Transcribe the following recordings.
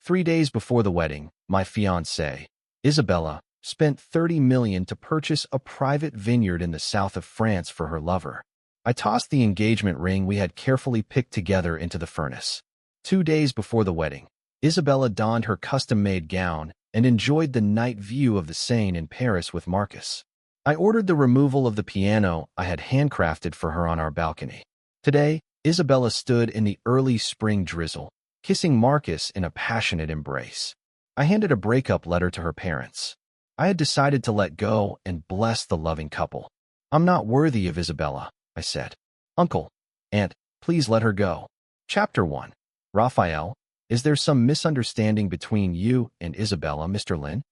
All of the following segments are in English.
3 days before the wedding, my fiancée, Isabella, spent $30 million to purchase a private vineyard in the south of France for her lover. I tossed the engagement ring we had carefully picked together into the furnace. 2 days before the wedding, Isabella donned her custom-made gown and enjoyed the night view of the Seine in Paris with Marcus. I ordered the removal of the piano I had handcrafted for her on our balcony. Today, Isabella stood in the early spring drizzle, kissing Marcus in a passionate embrace. I handed a breakup letter to her parents. I had decided to let go and bless the loving couple. "I'm not worthy of Isabella," I said. "Uncle, Aunt, please let her go." Chapter 1. Raphael, is there some misunderstanding between you and Isabella, Mr. Lin?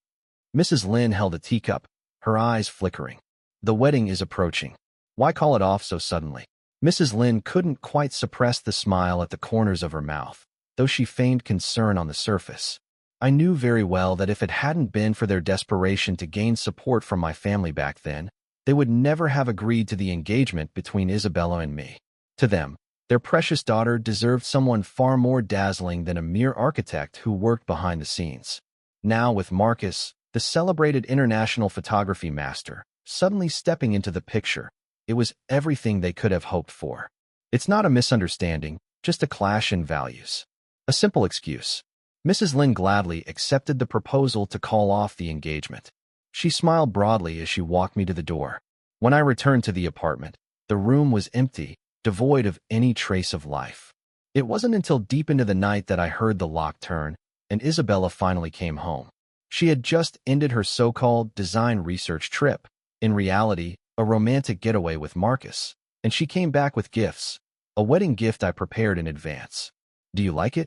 Mrs. Lin held a teacup, her eyes flickering. "The wedding is approaching. Why call it off so suddenly?" Mrs. Lin couldn't quite suppress the smile at the corners of her mouth, though she feigned concern on the surface. I knew very well that if it hadn't been for their desperation to gain support from my family back then, they would never have agreed to the engagement between Isabella and me. To them, their precious daughter deserved someone far more dazzling than a mere architect who worked behind the scenes. Now, with Marcus, the celebrated international photography master, suddenly stepping into the picture, it was everything they could have hoped for. It's not a misunderstanding, just a clash in values. A simple excuse. Mrs. Lin gladly accepted the proposal to call off the engagement. She smiled broadly as she walked me to the door. When I returned to the apartment, the room was empty, devoid of any trace of life. It wasn't until deep into the night that I heard the lock turn, and Isabella finally came home. She had just ended her so-called design research trip, in reality, a romantic getaway with Marcus, and she came back with gifts, a wedding gift I prepared in advance. "Do you like it?"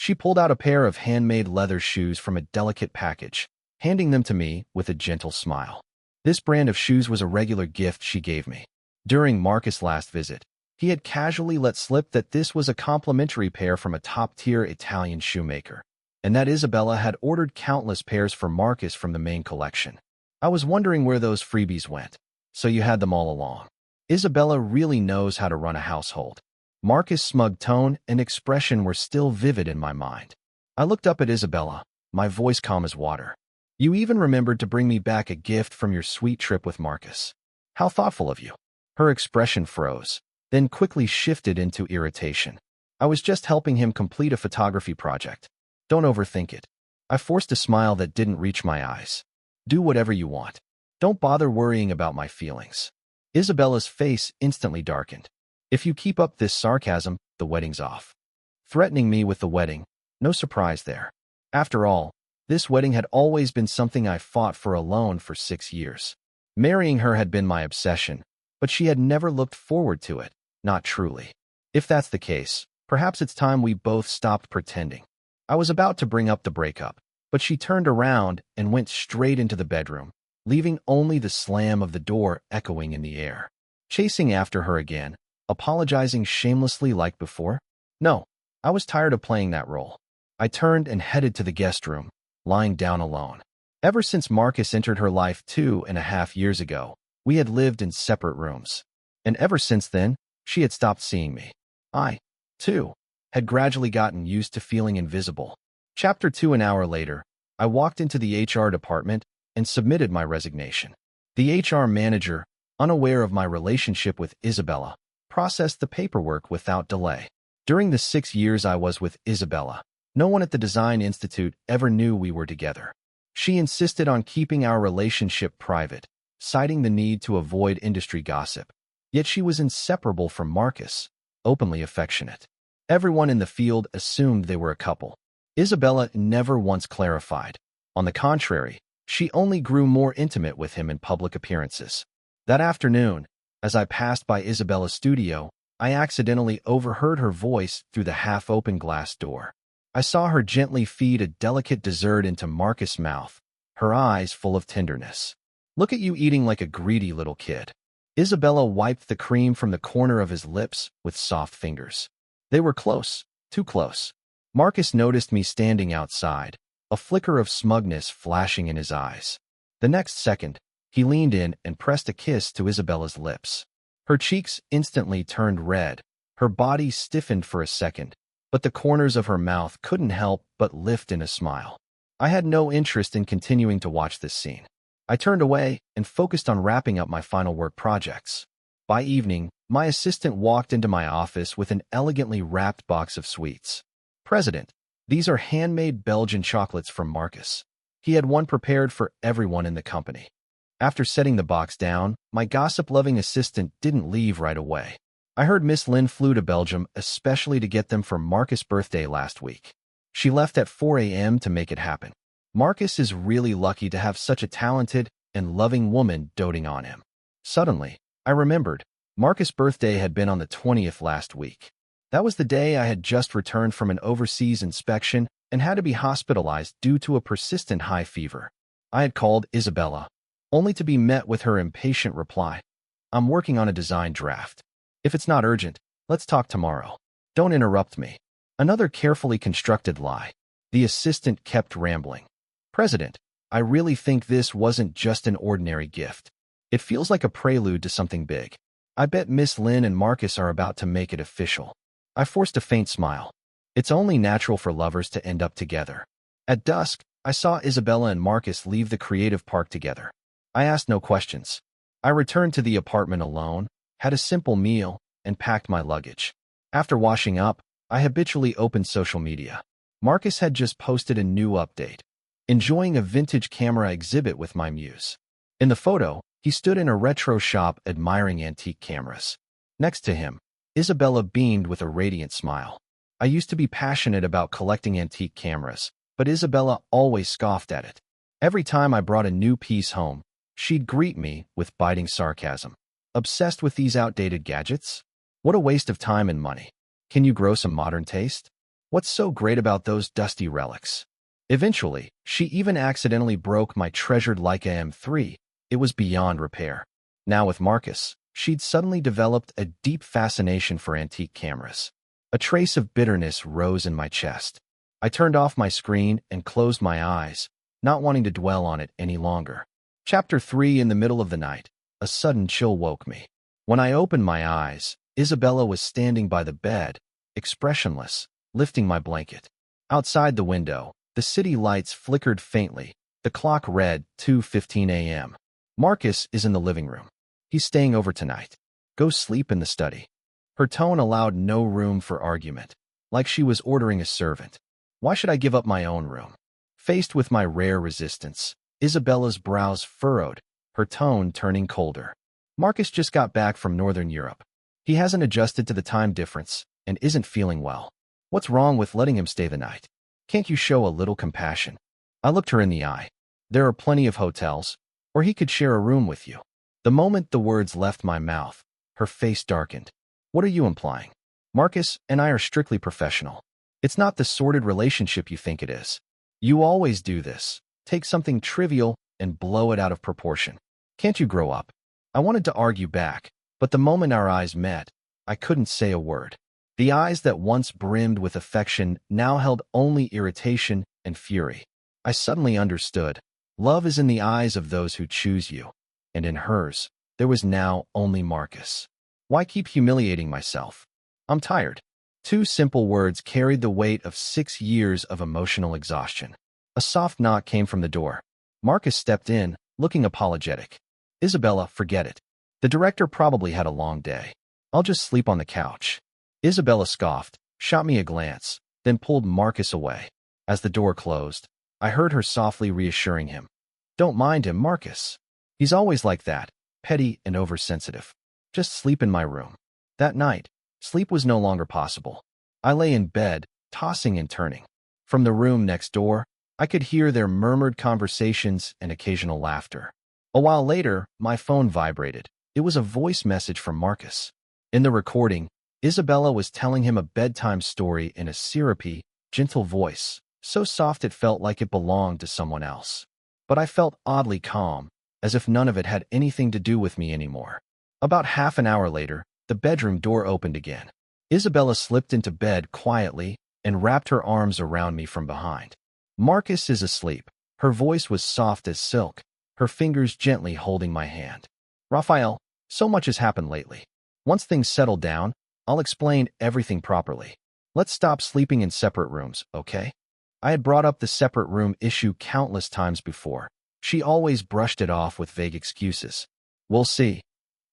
She pulled out a pair of handmade leather shoes from a delicate package, handing them to me with a gentle smile. This brand of shoes was a regular gift she gave me. During Marcus' last visit, he had casually let slip that this was a complimentary pair from a top-tier Italian shoemaker, and that Isabella had ordered countless pairs for Marcus from the main collection. I was wondering where those freebies went. "So you had them all along. Isabella really knows how to run a household." Marcus' smug tone and expression were still vivid in my mind. I looked up at Isabella, my voice calm as water. "You even remembered to bring me back a gift from your sweet trip with Marcus. How thoughtful of you." Her expression froze, then quickly shifted into irritation. "I was just helping him complete a photography project. Don't overthink it." I forced a smile that didn't reach my eyes. "Do whatever you want. Don't bother worrying about my feelings." Isabella's face instantly darkened. "If you keep up this sarcasm, the wedding's off." Threatening me with the wedding, no surprise there. After all, this wedding had always been something I fought for alone for 6 years. Marrying her had been my obsession, but she had never looked forward to it, not truly. If that's the case, perhaps it's time we both stopped pretending. I was about to bring up the breakup, but she turned around and went straight into the bedroom, leaving only the slam of the door echoing in the air. Chasing after her again, apologizing shamelessly like before? No, I was tired of playing that role. I turned and headed to the guest room, lying down alone. Ever since Marcus entered her life 2.5 years ago, we had lived in separate rooms. And ever since then, she had stopped seeing me. I, too, had gradually gotten used to feeling invisible. Chapter 2. An hour later, I walked into the HR department and submitted my resignation. The HR manager, unaware of my relationship with Isabella, processed the paperwork without delay. During the 6 years I was with Isabella, no one at the Design Institute ever knew we were together. She insisted on keeping our relationship private, citing the need to avoid industry gossip. Yet she was inseparable from Marcus, openly affectionate. Everyone in the field assumed they were a couple. Isabella never once clarified. On the contrary, she only grew more intimate with him in public appearances. That afternoon, as I passed by Isabella's studio, I accidentally overheard her voice through the half-open glass door. I saw her gently feed a delicate dessert into Marcus' mouth, her eyes full of tenderness. "Look at you eating like a greedy little kid." Isabella wiped the cream from the corner of his lips with soft fingers. They were close, too close. Marcus noticed me standing outside, a flicker of smugness flashing in his eyes. The next second, he leaned in and pressed a kiss to Isabella's lips. Her cheeks instantly turned red, her body stiffened for a second, but the corners of her mouth couldn't help but lift in a smile. I had no interest in continuing to watch this scene. I turned away and focused on wrapping up my final work projects. By evening, my assistant walked into my office with an elegantly wrapped box of sweets. "President, these are handmade Belgian chocolates from Marcus." He had one prepared for everyone in the company. After setting the box down, my gossip-loving assistant didn't leave right away. "I heard Miss Lynn flew to Belgium especially to get them for Marcus' birthday last week. She left at 4 a.m. to make it happen. Marcus is really lucky to have such a talented and loving woman doting on him." Suddenly, I remembered Marcus' birthday had been on the 20th last week. That was the day I had just returned from an overseas inspection and had to be hospitalized due to a persistent high fever. I had called Isabella, only to be met with her impatient reply, "I'm working on a design draft. If it's not urgent, let's talk tomorrow. Don't interrupt me." Another carefully constructed lie. The assistant kept rambling. "President, I really think this wasn't just an ordinary gift. It feels like a prelude to something big. I bet Miss Lynn and Marcus are about to make it official." I forced a faint smile. It's only natural for lovers to end up together. At dusk, I saw Isabella and Marcus leave the creative park together. I asked no questions. I returned to the apartment alone, had a simple meal, and packed my luggage. After washing up, I habitually opened social media. Marcus had just posted a new update, enjoying a vintage camera exhibit with my muse. In the photo, he stood in a retro shop admiring antique cameras. Next to him, Isabella beamed with a radiant smile. I used to be passionate about collecting antique cameras, but Isabella always scoffed at it. Every time I brought a new piece home, she'd greet me with biting sarcasm. "Obsessed with these outdated gadgets? What a waste of time and money. Can you grow some modern taste? What's so great about those dusty relics?" Eventually, she even accidentally broke my treasured Leica M3. It was beyond repair. Now with Marcus, she'd suddenly developed a deep fascination for antique cameras. A trace of bitterness rose in my chest. I turned off my screen and closed my eyes, not wanting to dwell on it any longer. Chapter 3. In the middle of the night, a sudden chill woke me. When I opened my eyes, Isabella was standing by the bed, expressionless, lifting my blanket. Outside the window, the city lights flickered faintly. The clock read 2:15 a.m. "Marcus is in the living room. He's staying over tonight. Go sleep in the study." Her tone allowed no room for argument, like she was ordering a servant. Why should I give up my own room? Faced with my rare resistance, Isabella's brows furrowed, her tone turning colder. "Marcus just got back from Northern Europe. He hasn't adjusted to the time difference and isn't feeling well. What's wrong with letting him stay the night? Can't you show a little compassion?" I looked her in the eye. "There are plenty of hotels, or he could share a room with you." The moment the words left my mouth, her face darkened. "What are you implying? Marcus and I are strictly professional. It's not the sordid relationship you think it is. You always do this. Take something trivial and blow it out of proportion. Can't you grow up?" I wanted to argue back, but the moment our eyes met, I couldn't say a word. The eyes that once brimmed with affection now held only irritation and fury. I suddenly understood. Love is in the eyes of those who choose you, and in hers, there was now only Marcus. Why keep humiliating myself? I'm tired. Two simple words carried the weight of 6 years of emotional exhaustion. A soft knock came from the door. Marcus stepped in, looking apologetic. "Isabella, forget it. The director probably had a long day. I'll just sleep on the couch." Isabella scoffed, shot me a glance, then pulled Marcus away. As the door closed, I heard her softly reassuring him. "Don't mind him, Marcus. He's always like that, petty and oversensitive. Just sleep in my room." That night, sleep was no longer possible. I lay in bed, tossing and turning. From the room next door, I could hear their murmured conversations and occasional laughter. A while later, my phone vibrated. It was a voice message from Marcus. In the recording, Isabella was telling him a bedtime story in a syrupy, gentle voice, so soft it felt like it belonged to someone else. But I felt oddly calm, as if none of it had anything to do with me anymore. About half an hour later, the bedroom door opened again. Isabella slipped into bed quietly and wrapped her arms around me from behind. "Marcus is asleep." Her voice was soft as silk, her fingers gently holding my hand. "Raphael, so much has happened lately. Once things settle down, I'll explain everything properly. Let's stop sleeping in separate rooms, okay? I had brought up the separate room issue countless times before. She always brushed it off with vague excuses. We'll see.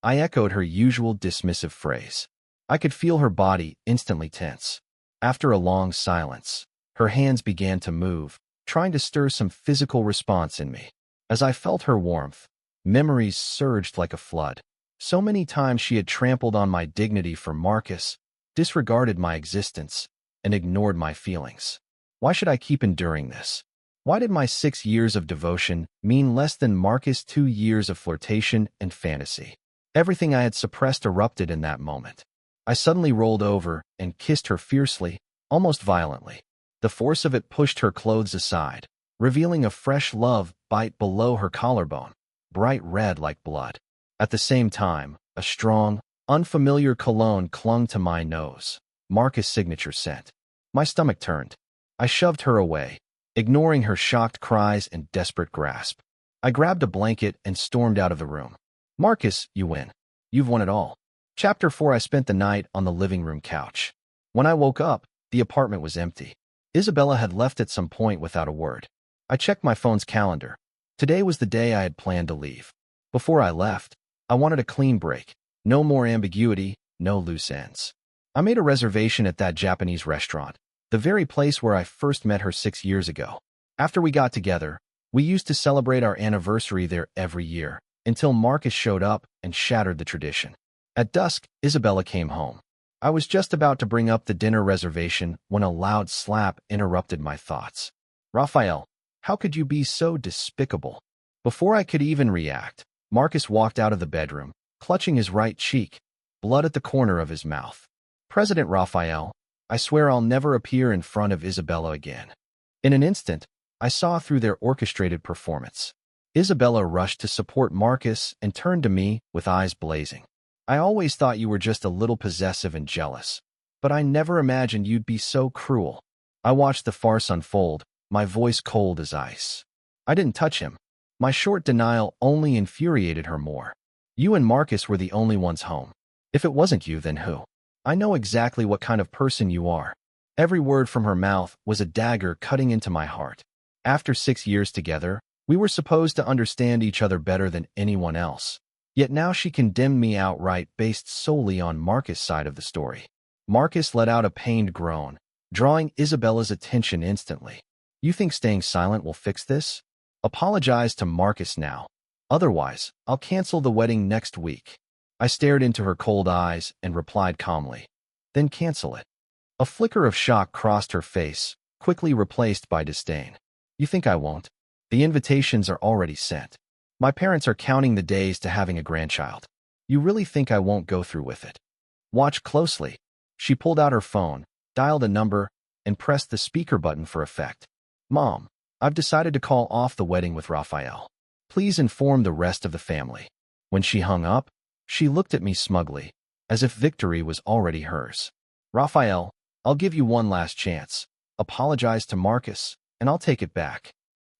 I echoed her usual dismissive phrase. I could feel her body instantly tense. After a long silence, her hands began to move, trying to stir some physical response in me. As I felt her warmth, memories surged like a flood. So many times she had trampled on my dignity for Marcus, disregarded my existence, and ignored my feelings. Why should I keep enduring this? Why did my 6 years of devotion mean less than Marcus' 2 years of flirtation and fantasy? Everything I had suppressed erupted in that moment. I suddenly rolled over and kissed her fiercely, almost violently. The force of it pushed her clothes aside, revealing a fresh love bite below her collarbone, bright red like blood. At the same time, a strong, unfamiliar cologne clung to my nose, Marcus' signature scent. My stomach turned. I shoved her away, ignoring her shocked cries and desperate grasp. I grabbed a blanket and stormed out of the room. Marcus, you win. You've won it all. Chapter 4. I spent the night on the living room couch. When I woke up, the apartment was empty. Isabella had left at some point without a word. I checked my phone's calendar. Today was the day I had planned to leave. Before I left, I wanted a clean break. No more ambiguity, no loose ends. I made a reservation at that Japanese restaurant, the very place where I first met her 6 years ago. After we got together, we used to celebrate our anniversary there every year, until Marcus showed up and shattered the tradition. At dusk, Isabella came home. I was just about to bring up the dinner reservation when a loud slap interrupted my thoughts. Raphael, how could you be so despicable? Before I could even react, Marcus walked out of the bedroom, clutching his right cheek, blood at the corner of his mouth. President Raphael, I swear I'll never appear in front of Isabella again. In an instant, I saw through their orchestrated performance. Isabella rushed to support Marcus and turned to me with eyes blazing. I always thought you were just a little possessive and jealous, but I never imagined you'd be so cruel. I watched the farce unfold, my voice cold as ice. I didn't touch him. My short denial only infuriated her more. You and Marcus were the only ones home. If it wasn't you, then who? I know exactly what kind of person you are. Every word from her mouth was a dagger cutting into my heart. After 6 years together, we were supposed to understand each other better than anyone else. Yet now she condemned me outright based solely on Marcus' side of the story. Marcus let out a pained groan, drawing Isabella's attention instantly. You think staying silent will fix this? Apologize to Marcus now. Otherwise, I'll cancel the wedding next week. I stared into her cold eyes and replied calmly. Then cancel it. A flicker of shock crossed her face, quickly replaced by disdain. You think I won't? The invitations are already sent. My parents are counting the days to having a grandchild. You really think I won't go through with it? Watch closely. She pulled out her phone, dialed a number, and pressed the speaker button for effect. Mom, I've decided to call off the wedding with Raphael. Please inform the rest of the family. When she hung up, she looked at me smugly, as if victory was already hers. Raphael, I'll give you one last chance. Apologize to Marcus, and I'll take it back.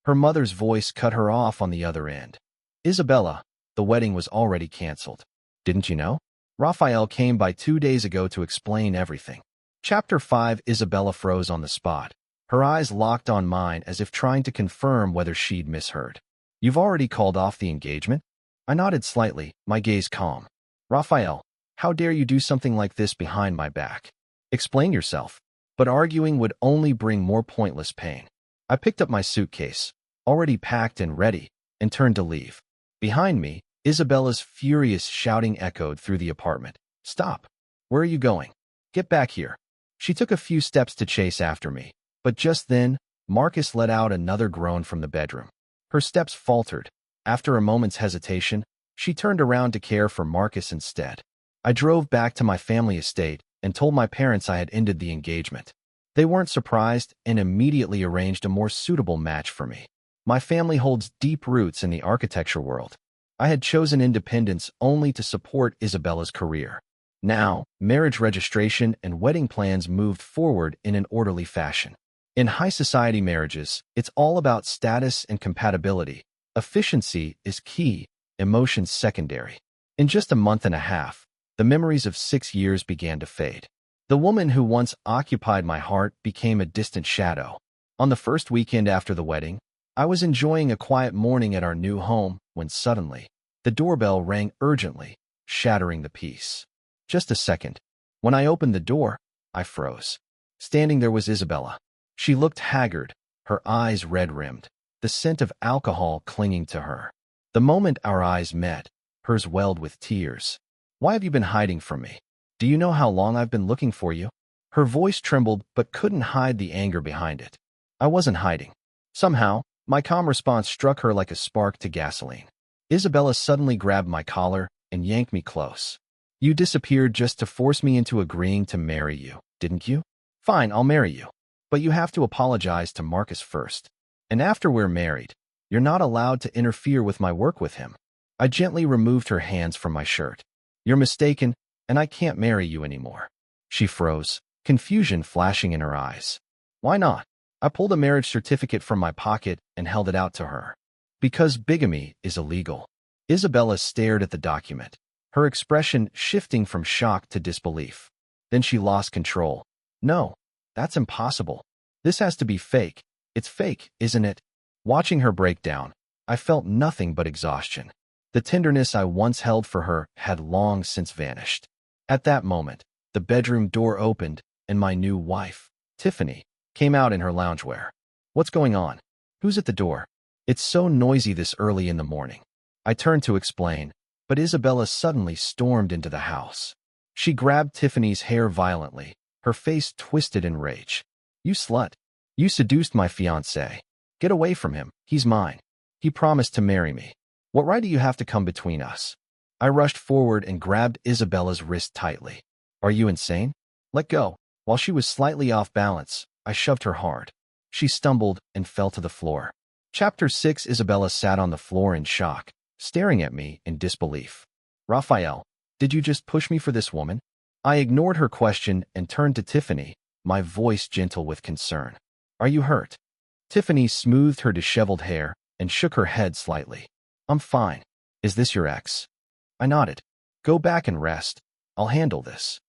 Her mother's voice cut her off on the other end. Isabella, the wedding was already canceled. Didn't you know? Raphael came by 2 days ago to explain everything. Chapter 5. Isabella froze on the spot. Her eyes locked on mine as if trying to confirm whether she'd misheard. You've already called off the engagement? I nodded slightly, my gaze calm. Raphael, how dare you do something like this behind my back? Explain yourself. But arguing would only bring more pointless pain. I picked up my suitcase, already packed and ready, and turned to leave. Behind me, Isabella's furious shouting echoed through the apartment. Stop! Where are you going? Get back here. She took a few steps to chase after me, but just then, Marcus let out another groan from the bedroom. Her steps faltered. After a moment's hesitation, she turned around to care for Marcus instead. I drove back to my family estate and told my parents I had ended the engagement. They weren't surprised and immediately arranged a more suitable match for me. My family holds deep roots in the architecture world. I had chosen independence only to support Isabella's career. Now, marriage registration and wedding plans moved forward in an orderly fashion. In high society marriages, it's all about status and compatibility. Efficiency is key, emotions secondary. In just a month and a half, the memories of 6 years began to fade. The woman who once occupied my heart became a distant shadow. On the first weekend after the wedding, I was enjoying a quiet morning at our new home when suddenly, the doorbell rang urgently, shattering the peace. Just a second. When I opened the door, I froze. Standing there was Isabella. She looked haggard, her eyes red-rimmed, the scent of alcohol clinging to her. The moment our eyes met, hers welled with tears. "Why have you been hiding from me? Do you know how long I've been looking for you?" Her voice trembled but couldn't hide the anger behind it. I wasn't hiding. Somehow, my calm response struck her like a spark to gasoline. Isabella suddenly grabbed my collar and yanked me close. "You disappeared just to force me into agreeing to marry you, didn't you? Fine, I'll marry you. But you have to apologize to Marcus first. And after we're married, you're not allowed to interfere with my work with him." I gently removed her hands from my shirt. "You're mistaken, and I can't marry you anymore." She froze, confusion flashing in her eyes. "Why not?" I pulled a marriage certificate from my pocket and held it out to her. "Because bigamy is illegal." Isabella stared at the document, her expression shifting from shock to disbelief. Then she lost control. "No, that's impossible. This has to be fake. It's fake, isn't it?" Watching her break down, I felt nothing but exhaustion. The tenderness I once held for her had long since vanished. At that moment, the bedroom door opened, and my new wife, Tiffany, came out in her loungewear. "What's going on? Who's at the door? It's so noisy this early in the morning." I turned to explain, but Isabella suddenly stormed into the house. She grabbed Tiffany's hair violently, her face twisted in rage. "You slut! You seduced my fiancé. Get away from him. He's mine. He promised to marry me. What right do you have to come between us?" I rushed forward and grabbed Isabella's wrist tightly. "Are you insane? Let go." While she was slightly off balance, I shoved her hard. She stumbled and fell to the floor. Chapter 6. Isabella sat on the floor in shock, staring at me in disbelief. "Raphael, did you just push me for this woman?" I ignored her question and turned to Tiffany, my voice gentle with concern. "Are you hurt?" Tiffany smoothed her disheveled hair and shook her head slightly. "I'm fine. Is this your ex?" I nodded. "Go back and rest. I'll handle this."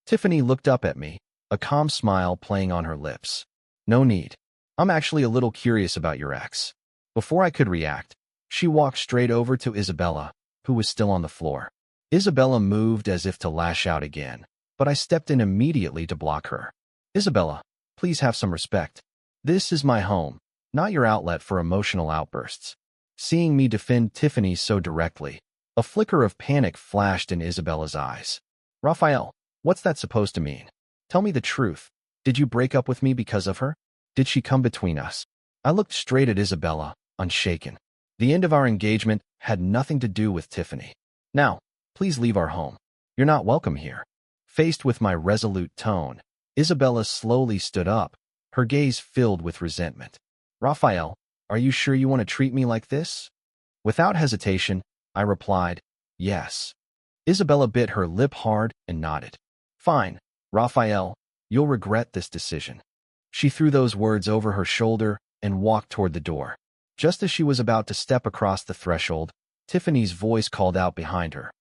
Tiffany looked up at me, a calm smile playing on her lips. "No need. I'm actually a little curious about your ex." Before I could react, she walked straight over to Isabella, who was still on the floor. Isabella moved as if to lash out again, but I stepped in immediately to block her. "Isabella, please have some respect. This is my home, not your outlet for emotional outbursts." Seeing me defend Tiffany so directly, a flicker of panic flashed in Isabella's eyes. "Raphael, what's that supposed to mean? Tell me the truth. Did you break up with me because of her? Did she come between us?" I looked straight at Isabella, unshaken. The end of our engagement had nothing to do with Tiffany. "Now, please leave our home. You're not welcome here." Faced with my resolute tone, Isabella slowly stood up, her gaze filled with resentment. "Raphael, are you sure you want to treat me like this?" Without hesitation, I replied, "Yes." Isabella bit her lip hard and nodded. "Fine, Raphael, you'll regret this decision." She threw those words over her shoulder and walked toward the door. Just as she was about to step across the threshold, Tiffany's voice called out behind her.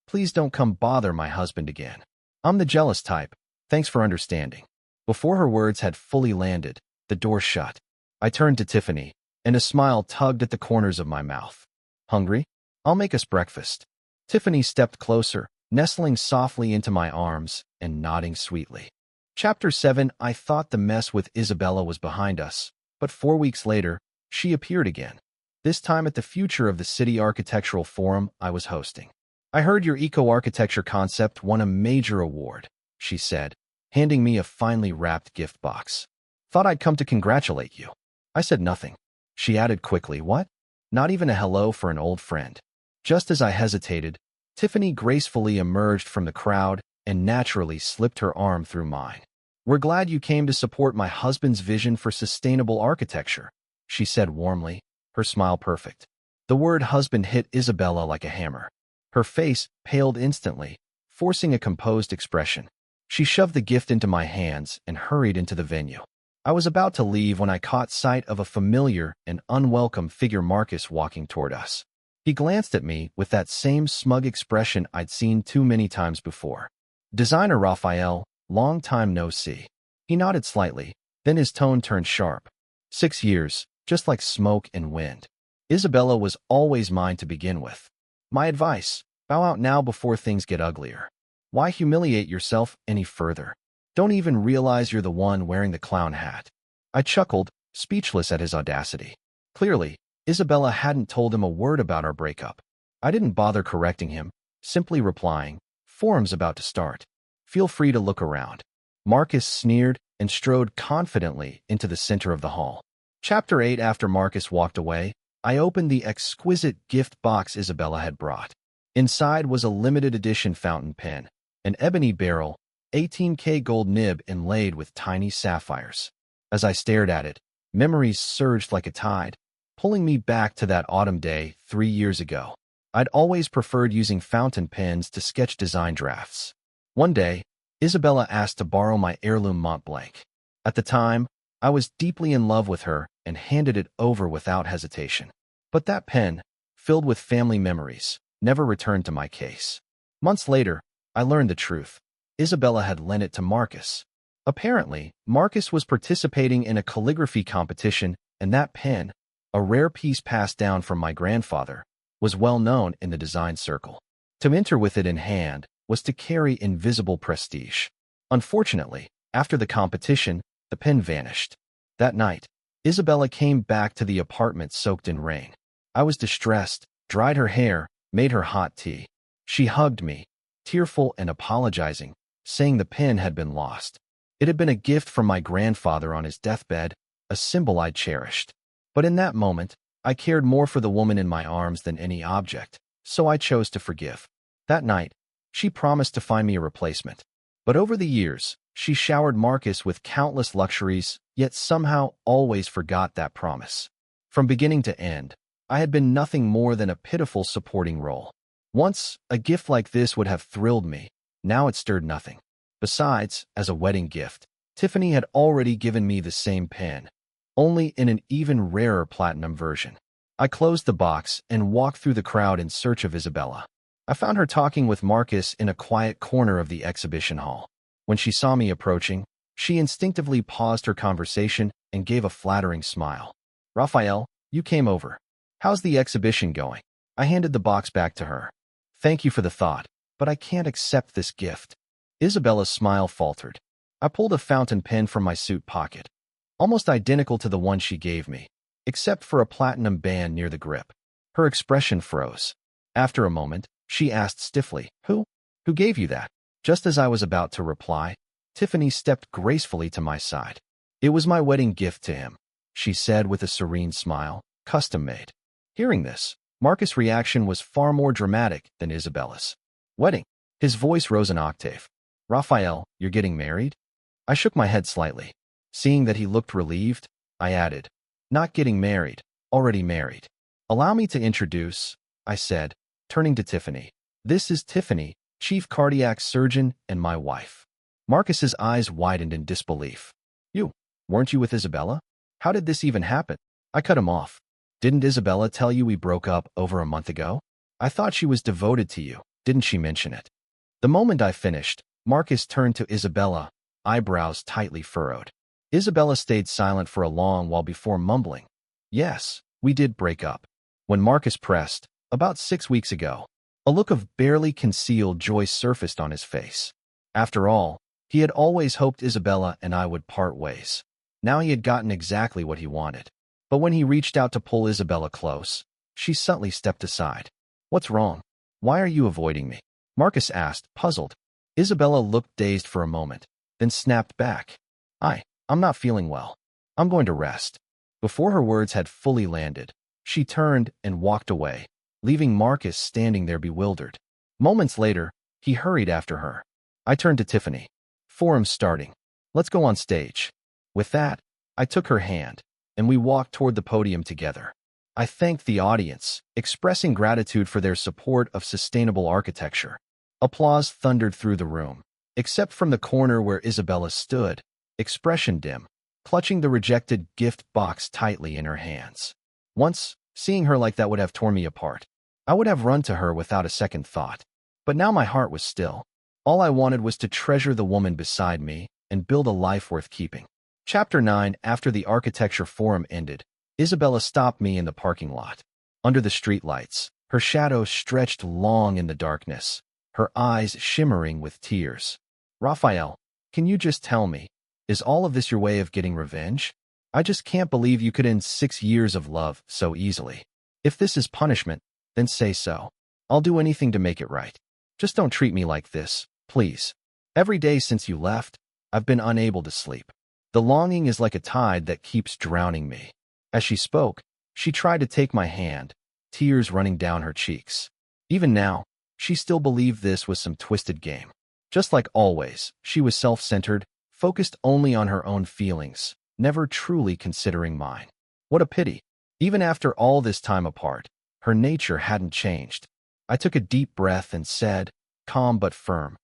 "Please don't come bother my husband again. I'm the jealous type. Thanks for understanding." Before her words had fully landed, the door shut. I turned to Tiffany, and a smile tugged at the corners of my mouth. "Hungry? I'll make us breakfast." Tiffany stepped closer, nestling softly into my arms and nodding sweetly. Chapter 7. I thought the mess with Isabella was behind us, but 4 weeks later, she appeared again, this time at the Future of the City Architectural Forum I was hosting. "I heard your eco-architecture concept won a major award," she said, handing me a finely wrapped gift box. "Thought I'd come to congratulate you." I said nothing. She added quickly, "What? Not even a hello for an old friend?" Just as I hesitated, Tiffany gracefully emerged from the crowd and naturally slipped her arm through mine. "We're glad you came to support my husband's vision for sustainable architecture," she said warmly, her smile perfect. The word husband hit Isabella like a hammer. Her face paled instantly, forcing a composed expression. She shoved the gift into my hands and hurried into the venue. I was about to leave when I caught sight of a familiar and unwelcome figure, Marcus, walking toward us. He glanced at me with that same smug expression I'd seen too many times before. "Designer Raphael, long time no see." He nodded slightly, then his tone turned sharp. 6 years, just like smoke and wind. Isabella was always mine to begin with. My advice, bow out now before things get uglier. Why humiliate yourself any further? Don't even realize you're the one wearing the clown hat. I chuckled, speechless at his audacity. Clearly, Isabella hadn't told him a word about our breakup. I didn't bother correcting him, simply replying, "Forum's about to start. Feel free to look around." Marcus sneered and strode confidently into the center of the hall. Chapter 8. After Marcus walked away, I opened the exquisite gift box Isabella had brought. Inside was a limited edition fountain pen, an ebony barrel, 18K gold nib inlaid with tiny sapphires. As I stared at it, memories surged like a tide, pulling me back to that autumn day 3 years ago. I'd always preferred using fountain pens to sketch design drafts. One day, Isabella asked to borrow my heirloom Mont Blanc. At the time, I was deeply in love with her and handed it over without hesitation. But that pen, filled with family memories, never returned to my case. Months later, I learned the truth. Isabella had lent it to Marcus. Apparently, Marcus was participating in a calligraphy competition, and that pen, a rare piece passed down from my grandfather, was well known in the design circle. To enter with it in hand was to carry invisible prestige. Unfortunately, after the competition, the pen vanished. That night, Isabella came back to the apartment soaked in rain. I was distressed, dried her hair, made her hot tea. She hugged me, tearful and apologizing, saying the pen had been lost. It had been a gift from my grandfather on his deathbed, a symbol I'd cherished. But in that moment, I cared more for the woman in my arms than any object, so I chose to forgive. That night, she promised to find me a replacement. But over the years, she showered Marcus with countless luxuries, yet somehow always forgot that promise. From beginning to end, I had been nothing more than a pitiful supporting role. Once, a gift like this would have thrilled me. Now it stirred nothing. Besides, as a wedding gift, Tiffany had already given me the same pen, only in an even rarer platinum version. I closed the box and walked through the crowd in search of Isabella. I found her talking with Marcus in a quiet corner of the exhibition hall. When she saw me approaching, she instinctively paused her conversation and gave a flattering smile. "Raphael, you came over. How's the exhibition going?" I handed the box back to her. "Thank you for the thought, but I can't accept this gift." Isabella's smile faltered. I pulled a fountain pen from my suit pocket, almost identical to the one she gave me, except for a platinum band near the grip. Her expression froze. After a moment, she asked stiffly, Who gave you that?" Just as I was about to reply, Tiffany stepped gracefully to my side. "It was my wedding gift to him," she said with a serene smile, "custom-made." Hearing this, Marcus' reaction was far more dramatic than Isabella's. "Wedding?" His voice rose an octave. "Raphael, you're getting married?" I shook my head slightly. Seeing that he looked relieved, I added, "Not getting married, already married." "Allow me to introduce," I said, turning to Tiffany. "This is Tiffany, chief cardiac surgeon and my wife." Marcus's eyes widened in disbelief. Weren't you with Isabella? How did this even happen?" I cut him off. "Didn't Isabella tell you we broke up over a month ago? I thought she was devoted to you. Didn't she mention it?" The moment I finished, Marcus turned to Isabella, eyebrows tightly furrowed. Isabella stayed silent for a long while before mumbling, "Yes, we did break up." When Marcus pressed, "About 6 weeks ago," a look of barely concealed joy surfaced on his face. After all, he had always hoped Isabella and I would part ways. Now he had gotten exactly what he wanted. But when he reached out to pull Isabella close, she subtly stepped aside. "What's wrong? Why are you avoiding me?" Marcus asked, puzzled. Isabella looked dazed for a moment, then snapped back. I'm not feeling well. I'm going to rest." Before her words had fully landed, she turned and walked away, leaving Marcus standing there bewildered. Moments later, he hurried after her. I turned to Tiffany. "Forum's starting. Let's go on stage." With that, I took her hand, and we walked toward the podium together. I thanked the audience, expressing gratitude for their support of sustainable architecture. Applause thundered through the room, except from the corner where Isabella stood, expression dim, clutching the rejected gift box tightly in her hands. Once, seeing her like that would have torn me apart. I would have run to her without a second thought. But now my heart was still. All I wanted was to treasure the woman beside me and build a life worth keeping. Chapter 9. After the architecture forum ended, Isabella stopped me in the parking lot. Under the streetlights, her shadow stretched long in the darkness, her eyes shimmering with tears. Raphael, can you just tell me, is all of this your way of getting revenge? I just can't believe you could end 6 years of love so easily. If this is punishment, then say so. I'll do anything to make it right. Just don't treat me like this, please. Every day since you left, I've been unable to sleep. The longing is like a tide that keeps drowning me. As she spoke, she tried to take my hand, tears running down her cheeks. Even now, she still believed this was some twisted game. Just like always, she was self-centered, focused only on her own feelings, never truly considering mine. What a pity. Even after all this time apart, her nature hadn't changed. I took a deep breath and said, calm but firm,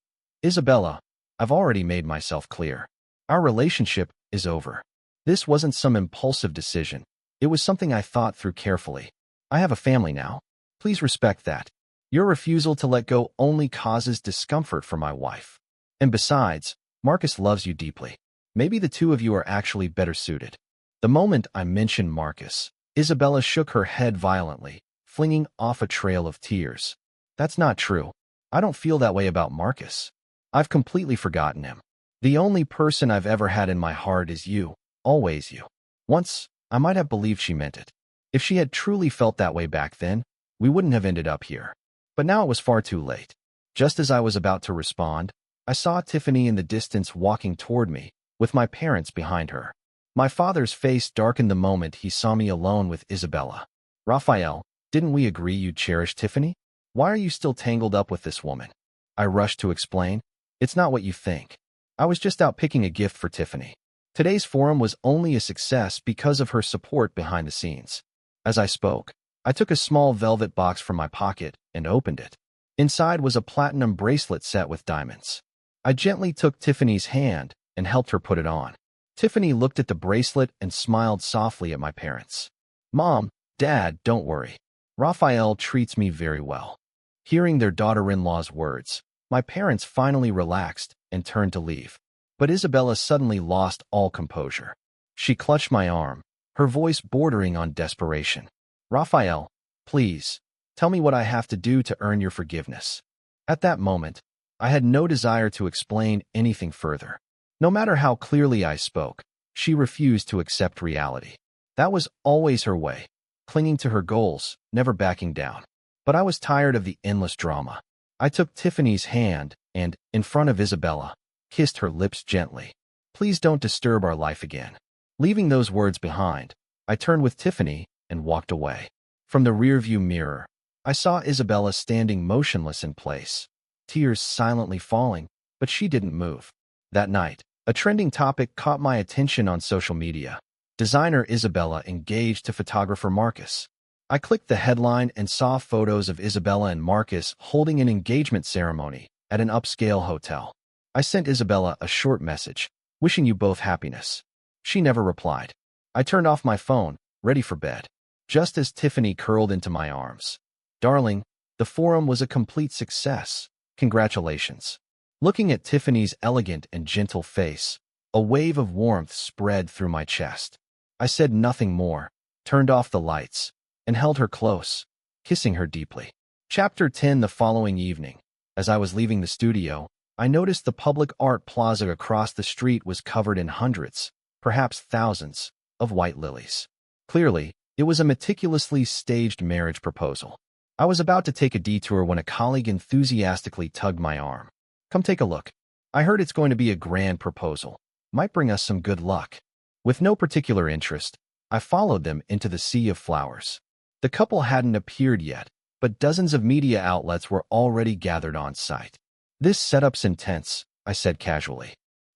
Isabella, I've already made myself clear. Our relationship is over. This wasn't some impulsive decision. It was something I thought through carefully. I have a family now. Please respect that. Your refusal to let go only causes discomfort for my wife. And besides, Marcus loves you deeply. Maybe the two of you are actually better suited. The moment I mentioned Marcus, Isabella shook her head violently, flinging off a trail of tears. That's not true. I don't feel that way about Marcus. I've completely forgotten him. The only person I've ever had in my heart is you, always you. Once, I might have believed she meant it. If she had truly felt that way back then, we wouldn't have ended up here. But now it was far too late. Just as I was about to respond, I saw Tiffany in the distance walking toward me, with my parents behind her. My father's face darkened the moment he saw me alone with Isabella. Raphael, didn't we agree you'd cherish Tiffany? Why are you still tangled up with this woman? I rushed to explain. It's not what you think. I was just out picking a gift for Tiffany. Today's forum was only a success because of her support behind the scenes. As I spoke, I took a small velvet box from my pocket and opened it. Inside was a platinum bracelet set with diamonds. I gently took Tiffany's hand and helped her put it on. Tiffany looked at the bracelet and smiled softly at my parents. Mom, Dad, don't worry. Raphael treats me very well. Hearing their daughter-in-law's words, my parents finally relaxed and turned to leave. But Isabella suddenly lost all composure. She clutched my arm, her voice bordering on desperation. Raphael, please, tell me what I have to do to earn your forgiveness. At that moment, I had no desire to explain anything further. No matter how clearly I spoke, she refused to accept reality. That was always her way, clinging to her goals, never backing down. But I was tired of the endless drama. I took Tiffany's hand and, in front of Isabella, kissed her lips gently. Please don't disturb our life again. Leaving those words behind, I turned with Tiffany and walked away. From the rearview mirror, I saw Isabella standing motionless in place, tears silently falling, but she didn't move. That night, a trending topic caught my attention on social media. Designer Isabella engaged to photographer Marcus. I clicked the headline and saw photos of Isabella and Marcus holding an engagement ceremony at an upscale hotel. I sent Isabella a short message, wishing you both happiness. She never replied. I turned off my phone, ready for bed, just as Tiffany curled into my arms. Darling, the forum was a complete success. Congratulations. Looking at Tiffany's elegant and gentle face, a wave of warmth spread through my chest. I said nothing more, turned off the lights, and held her close, kissing her deeply. Chapter 10. The following evening, as I was leaving the studio, I noticed the public art plaza across the street was covered in hundreds, perhaps thousands, of white lilies. Clearly, it was a meticulously staged marriage proposal. I was about to take a detour when a colleague enthusiastically tugged my arm. Come take a look. I heard it's going to be a grand proposal. Might bring us some good luck. With no particular interest, I followed them into the sea of flowers. The couple hadn't appeared yet, but dozens of media outlets were already gathered on site. This setup's intense, I said casually.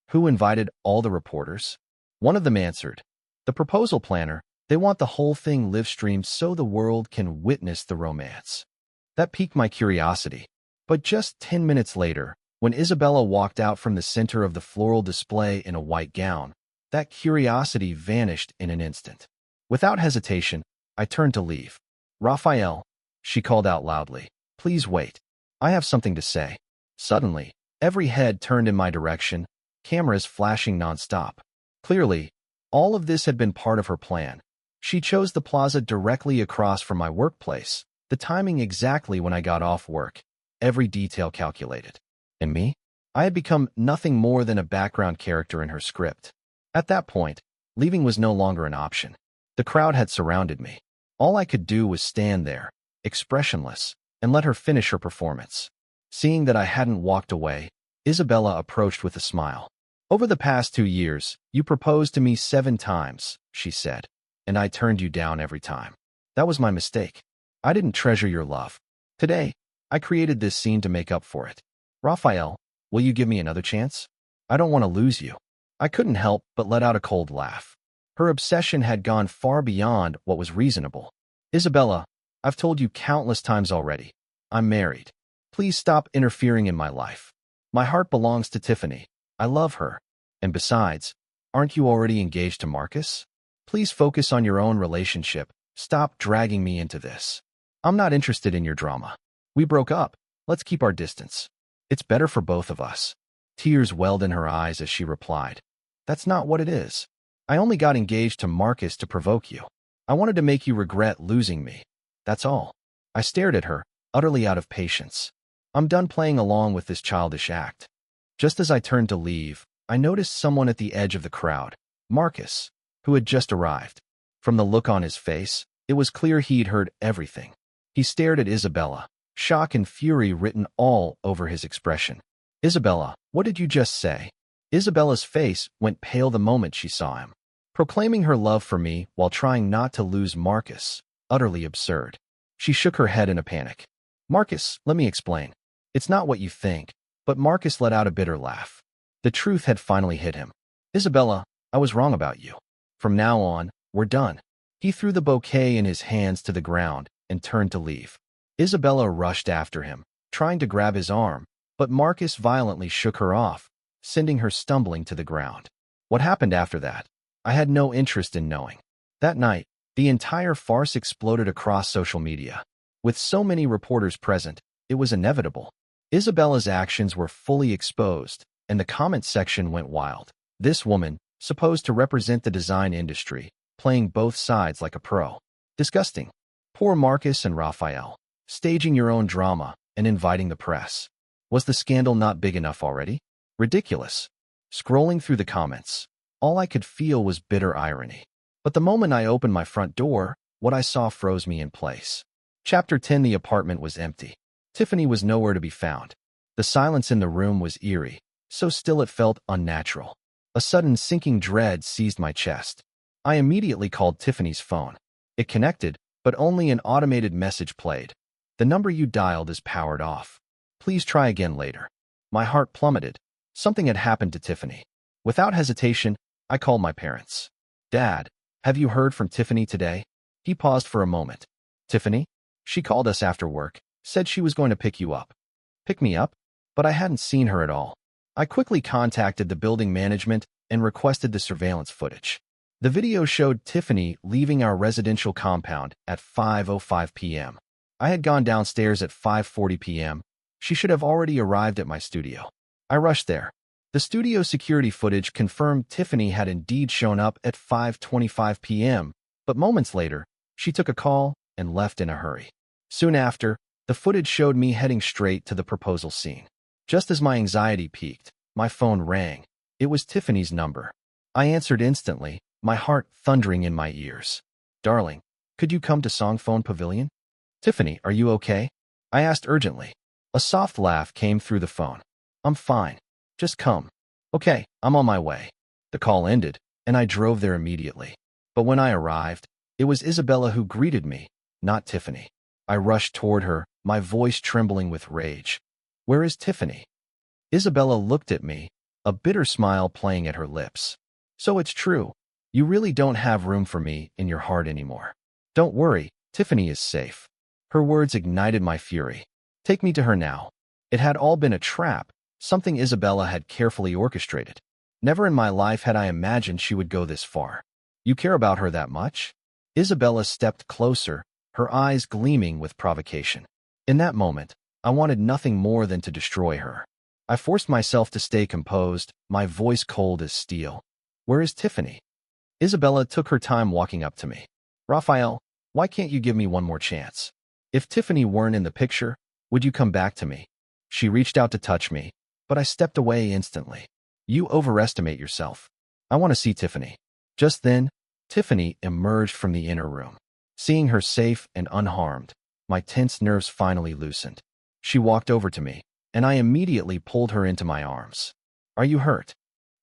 Who invited all the reporters? One of them answered. The proposal planner. They want the whole thing live-streamed so the world can witness the romance. That piqued my curiosity. But just 10 minutes later, when Isabella walked out from the center of the floral display in a white gown, that curiosity vanished in an instant. Without hesitation, I turned to leave. Raphael, she called out loudly, please wait. I have something to say. Suddenly, Every head turned in my direction, cameras flashing nonstop. Clearly, all of this had been part of her plan. She chose the plaza directly across from my workplace, the timing exactly when I got off work, every detail calculated. And me? I had become nothing more than a background character in her script. At that point, leaving was no longer an option. The crowd had surrounded me. All I could do was stand there, expressionless, and let her finish her performance. Seeing that I hadn't walked away, Isabella approached with a smile. "Over the past 2 years, you proposed to me 7 times, she said, and I turned you down every time. That was my mistake. I didn't treasure your love. Today, I created this scene to make up for it. Raphael, will you give me another chance? I don't want to lose you." I couldn't help but let out a cold laugh. Her obsession had gone far beyond what was reasonable. "Isabella, I've told you countless times already. I'm married. Please stop interfering in my life. My heart belongs to Tiffany. I love her. And besides, aren't you already engaged to Marcus? Please focus on your own relationship. Stop dragging me into this. I'm not interested in your drama. We broke up. Let's keep our distance. It's better for both of us." Tears welled in her eyes as she replied, "That's not what it is. I only got engaged to Marcus to provoke you. I wanted to make you regret losing me. That's all." I stared at her, utterly out of patience. I'm done playing along with this childish act. Just as I turned to leave, I noticed someone at the edge of the crowd, Marcus, who had just arrived. From the look on his face, it was clear he'd heard everything. He stared at Isabella, shock and fury written all over his expression. "Isabella, what did you just say?" Isabella's face went pale the moment she saw him. Proclaiming her love for me while trying not to lose Marcus, utterly absurd. She shook her head in a panic. "Marcus, let me explain. It's not what you think." But Marcus let out a bitter laugh. The truth had finally hit him. "Isabella, I was wrong about you. From now on, we're done." He threw the bouquet in his hands to the ground and turned to leave. Isabella rushed after him, trying to grab his arm, but Marcus violently shook her off, sending her stumbling to the ground. What happened after that? I had no interest in knowing. That night, the entire farce exploded across social media. With so many reporters present, it was inevitable. Isabella's actions were fully exposed, and the comment section went wild. This woman, supposed to represent the design industry, playing both sides like a pro. Disgusting. Poor Marcus and Raphael, staging your own drama and inviting the press. Was the scandal not big enough already? Ridiculous. Scrolling through the comments, all I could feel was bitter irony. But the moment I opened my front door, what I saw froze me in place. Chapter 10. The apartment was empty. Tiffany was nowhere to be found. The silence in the room was eerie, so still it felt unnatural. A sudden sinking dread seized my chest. I immediately called Tiffany's phone. It connected, but only an automated message played. "The number you dialed is powered off. Please try again later." My heart plummeted. Something had happened to Tiffany. Without hesitation, I called my parents. "Dad, have you heard from Tiffany today?" He paused for a moment. "Tiffany? She called us after work, said she was going to pick you up." Pick me up? But I hadn't seen her at all. I quickly contacted the building management and requested the surveillance footage. The video showed Tiffany leaving our residential compound at 5:05 p.m. I had gone downstairs at 5:40 p.m. She should have already arrived at my studio. I rushed there. The studio security footage confirmed Tiffany had indeed shown up at 5:25 p.m., but moments later, she took a call and left in a hurry. Soon after, the footage showed me heading straight to the proposal scene. Just as my anxiety peaked, my phone rang. It was Tiffany's number. I answered instantly, my heart thundering in my ears. "Darling, could you come to Songphone Pavilion?" "Tiffany, are you okay?" I asked urgently. A soft laugh came through the phone. "I'm fine. Just come." "Okay, I'm on my way." The call ended, and I drove there immediately. But when I arrived, it was Isabella who greeted me, not Tiffany. I rushed toward her, my voice trembling with rage. "Where is Tiffany?" Isabella looked at me, a bitter smile playing at her lips. "So it's true. You really don't have room for me in your heart anymore. Don't worry, Tiffany is safe." Her words ignited my fury. "Take me to her now." It had all been a trap, something Isabella had carefully orchestrated. Never in my life had I imagined she would go this far. "You care about her that much?" Isabella stepped closer, her eyes gleaming with provocation. In that moment, I wanted nothing more than to destroy her. I forced myself to stay composed, my voice cold as steel. Where is Tiffany? Isabella took her time walking up to me. Raphael, why can't you give me one more chance? If Tiffany weren't in the picture, would you come back to me? She reached out to touch me, but I stepped away instantly. You overestimate yourself. I want to see Tiffany. Just then, Tiffany emerged from the inner room. Seeing her safe and unharmed, my tense nerves finally loosened. She walked over to me, and I immediately pulled her into my arms. Are you hurt?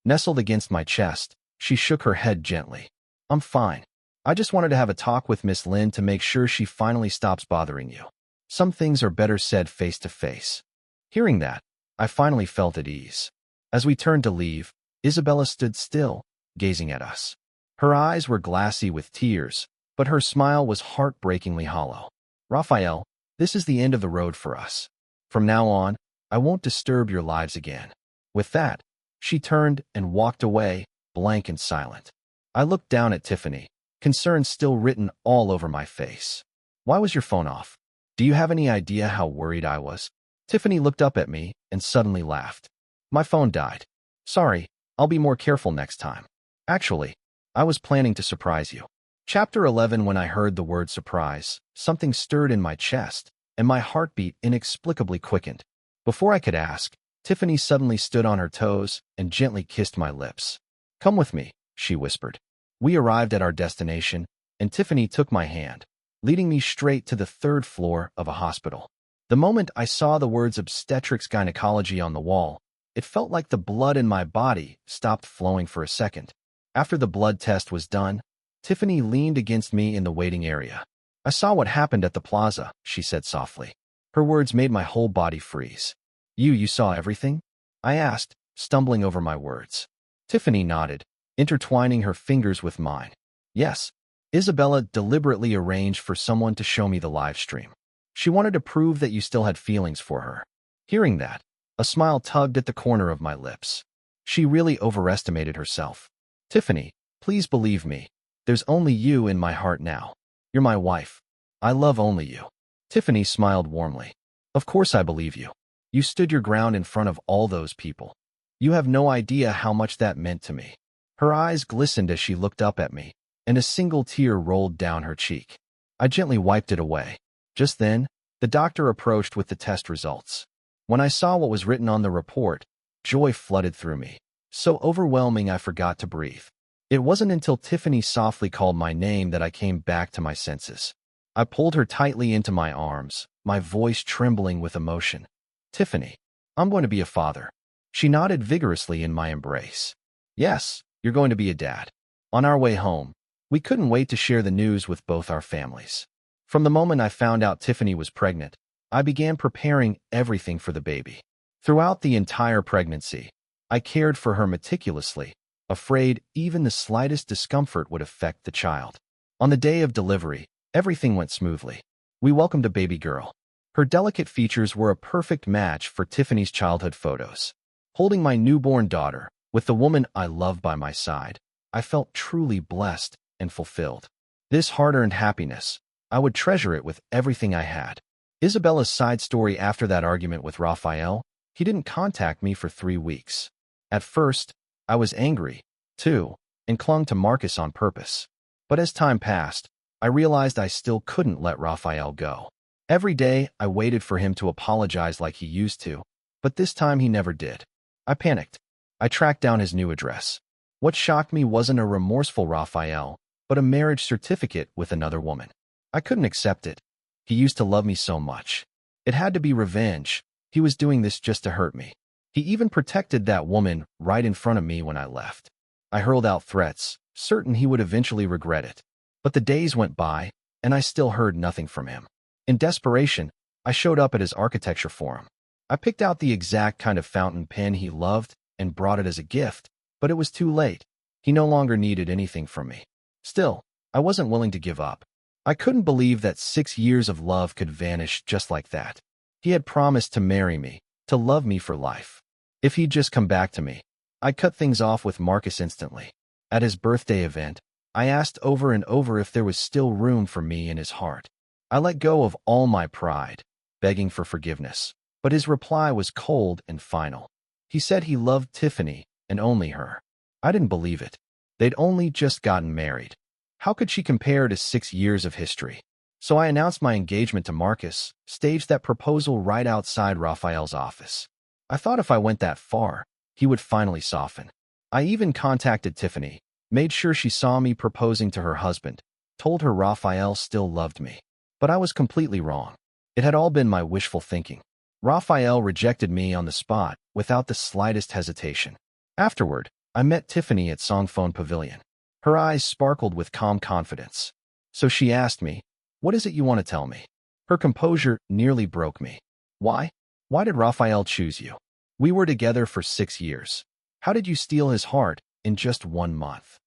Nestled against my chest, she shook her head gently. I'm fine. I just wanted to have a talk with Miss Lynn to make sure she finally stops bothering you. Some things are better said face to face. Hearing that, I finally felt at ease. As we turned to leave, Isabella stood still, gazing at us. Her eyes were glassy with tears, but her smile was heartbreakingly hollow. Raphael, this is the end of the road for us. From now on, I won't disturb your lives again. With that, she turned and walked away, blank and silent. I looked down at Tiffany, concern still written all over my face. Why was your phone off? Do you have any idea how worried I was? Tiffany looked up at me and suddenly laughed. My phone died. Sorry, I'll be more careful next time. Actually, I was planning to surprise you. Chapter 11. When I heard the word surprise, something stirred in my chest, and my heartbeat inexplicably quickened. Before I could ask, Tiffany suddenly stood on her toes and gently kissed my lips. Come with me, she whispered. We arrived at our destination, and Tiffany took my hand, leading me straight to the third floor of a hospital. The moment I saw the words obstetrics gynecology on the wall, it felt like the blood in my body stopped flowing for a second. After the blood test was done, Tiffany leaned against me in the waiting area. I saw what happened at the plaza, she said softly. Her words made my whole body freeze. You saw everything? I asked, stumbling over my words. Tiffany nodded, intertwining her fingers with mine. Yes, Isabella deliberately arranged for someone to show me the live stream. She wanted to prove that you still had feelings for her. Hearing that, a smile tugged at the corner of my lips. She really overestimated herself. Tiffany, please believe me. There's only you in my heart now. You're my wife. I love only you. Tiffany smiled warmly. Of course I believe you. You stood your ground in front of all those people. You have no idea how much that meant to me. Her eyes glistened as she looked up at me, and a single tear rolled down her cheek. I gently wiped it away. Just then, the doctor approached with the test results. When I saw what was written on the report, joy flooded through me. So overwhelming I forgot to breathe. It wasn't until Tiffany softly called my name that I came back to my senses. I pulled her tightly into my arms, my voice trembling with emotion. Tiffany, I'm going to be a father. She nodded vigorously in my embrace. Yes, you're going to be a dad. On our way home, we couldn't wait to share the news with both our families. From the moment I found out Tiffany was pregnant, I began preparing everything for the baby. Throughout the entire pregnancy, I cared for her meticulously, afraid even the slightest discomfort would affect the child. On the day of delivery, everything went smoothly. We welcomed a baby girl. Her delicate features were a perfect match for Tiffany's childhood photos. Holding my newborn daughter, with the woman I love by my side, I felt truly blessed and fulfilled. This hard-earned happiness, I would treasure it with everything I had. Isabella's side story after that argument with Raphael, he didn't contact me for 3 weeks. At first, I was angry, too, and clung to Marcus on purpose. But as time passed, I realized I still couldn't let Raphael go. Every day, I waited for him to apologize like he used to, but this time he never did. I panicked. I tracked down his new address. What shocked me wasn't a remorseful Raphael, but a marriage certificate with another woman. I couldn't accept it. He used to love me so much. It had to be revenge. He was doing this just to hurt me. He even protected that woman right in front of me when I left. I hurled out threats, certain he would eventually regret it. But the days went by, and I still heard nothing from him. In desperation, I showed up at his architecture forum. I picked out the exact kind of fountain pen he loved and brought it as a gift, but it was too late. He no longer needed anything from me. Still, I wasn't willing to give up. I couldn't believe that 6 years of love could vanish just like that. He had promised to marry me, to love me for life. If he'd just come back to me, I cut things off with Marcus instantly. At his birthday event, I asked over and over if there was still room for me in his heart. I let go of all my pride, begging for forgiveness. But his reply was cold and final. He said he loved Tiffany and only her. I didn't believe it. They'd only just gotten married. How could she compare to 6 years of history? So I announced my engagement to Marcus, staged that proposal right outside Raphael's office. I thought if I went that far, he would finally soften. I even contacted Tiffany, made sure she saw me proposing to her husband, told her Raphael still loved me. But I was completely wrong. It had all been my wishful thinking. Raphael rejected me on the spot without the slightest hesitation. Afterward, I met Tiffany at Songphone Pavilion. Her eyes sparkled with calm confidence. So she asked me, "What is it you want to tell me?" Her composure nearly broke me. Why? Why did Raphael choose you? We were together for 6 years. How did you steal his heart in just 1 month?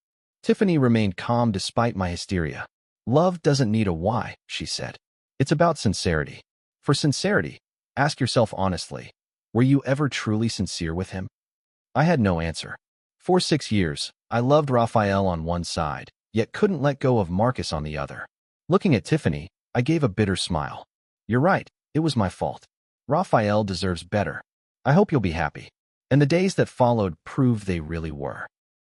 Tiffany remained calm despite my hysteria. Love doesn't need a why, she said. It's about sincerity. For sincerity, ask yourself honestly, were you ever truly sincere with him? I had no answer. For 6 years, I loved Raphael on one side, yet couldn't let go of Marcus on the other. Looking at Tiffany, I gave a bitter smile. You're right, it was my fault. Raphael deserves better. I hope you'll be happy. And the days that followed proved they really were.